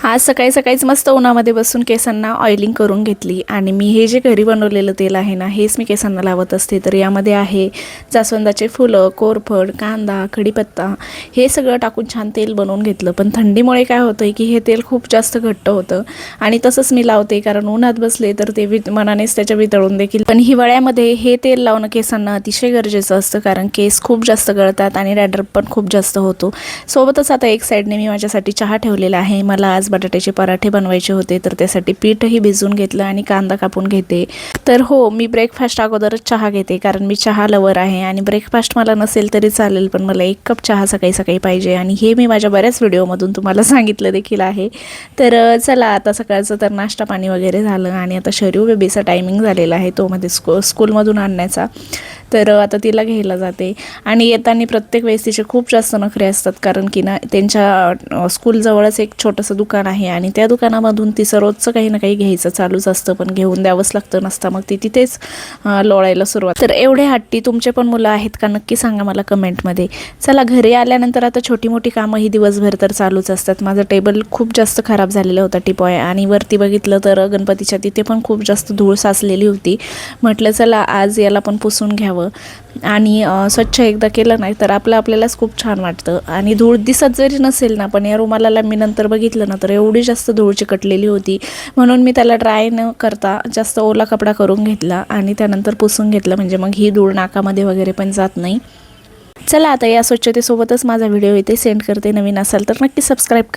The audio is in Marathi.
आज सकाळी सकाळीच मस्त उन्हामध्ये बसून केसांना ऑइलिंग करून घेतली आणि मी हे जे घरी बनवलेलं तेल आहे ना, हेच मी केसांना लावत असते. तर यामध्ये आहे जास्वंदाचे फुलं, कोरफड, कांदा, कढीपत्ता हे सगळं टाकून छान तेल बनवून घेतलं. पण थंडीमुळे काय होतं की हे तेल खूप जास्त घट्ट होतं आणि तसंच मी लावते, कारण उन्हात बसले तर ते मनानेच त्याच्या वितळून देखील. पण हिवाळ्यामध्ये हे तेल लावणं केसांना अतिशय गरजेचं असतं, कारण केस खूप जास्त गळतात आणि डॅड्रप पण खूप जास्त होतो. सोबतच आता एक साईडने मी माझ्यासाठी चहा ठेवलेला आहे. मला आज बटाट्याचे पराठे बनवायचे होते, तर त्यासाठी पीठही भिजवून घेतलं आणि कांदा कापून घेते. तर हो, मी ब्रेकफास्ट अगोदरच चहा घेते, कारण मी चहा लवर आहे आणि ब्रेकफास्ट मला नसेल तरी चालेल, पण मला 1 कप चहा सकाळी सकाळी पाहिजे आणि हे मी माझ्या बऱ्याच व्हिडिओमधून तुम्हाला सांगितलं देखील आहे. तर चला, आता सकाळचं तर नाश्ता पाणी वगैरे झालं आणि आता शरीव बेबीचा टायमिंग झालेला आहे, तो मध्ये स्कूलमधून आणण्याचा. तर आता तिला घ्यायला जाते आणि येताना प्रत्येक वेळेस तिचे खूप जास्त नखरे असतात, कारण की ना त्यांच्या स्कूलजवळच एक छोटंसं दुकान आहे आणि त्या दुकानामधून तिचं रोजचं काही ना काही घ्यायचं चालूच असतं, पण घेऊन द्यावंच लागतं. नसतं मग ती तिथेच लोळायला सुरुवात. तर एवढे हट्टी तुमचे पण मुलं आहेत का, नक्की सांगा मला कमेंटमध्ये. चला, घरी आल्यानंतर आता छोटी मोठी कामं ही दिवसभर तर चालूच असतात. माझं टेबल खूप जास्त खराब झालेलं होतं, टिपॉय, आणि वरती बघितलं तर गणपतीच्या तिथे पण खूप जास्त धूळ साचलेली होती. म्हटलं चला आज याला पण पुसून घ्यावं आणि स्वच्छ एकदा केलं नाही तर आपल्यालाच खूप छान वाटतं. आणि धूळ दिसत जरी नसेल ना, पण या रुमालाला मी नंतर बघितलं ना तर एवढी जास्त धूळ चिकटलेली होती, म्हणून मी त्याला ड्राय न करता जास्त ओला कपडा करून घेतला आणि त्यानंतर पुसून घेतलं, म्हणजे मग ही धूळ नाकामध्ये वगैरे पण जात नाही. चला, आता या स्वच्छतेसोबतच माझा व्हिडिओ इथे सेंड करते. नवीन असाल तर नक्की सबस्क्राईब करा.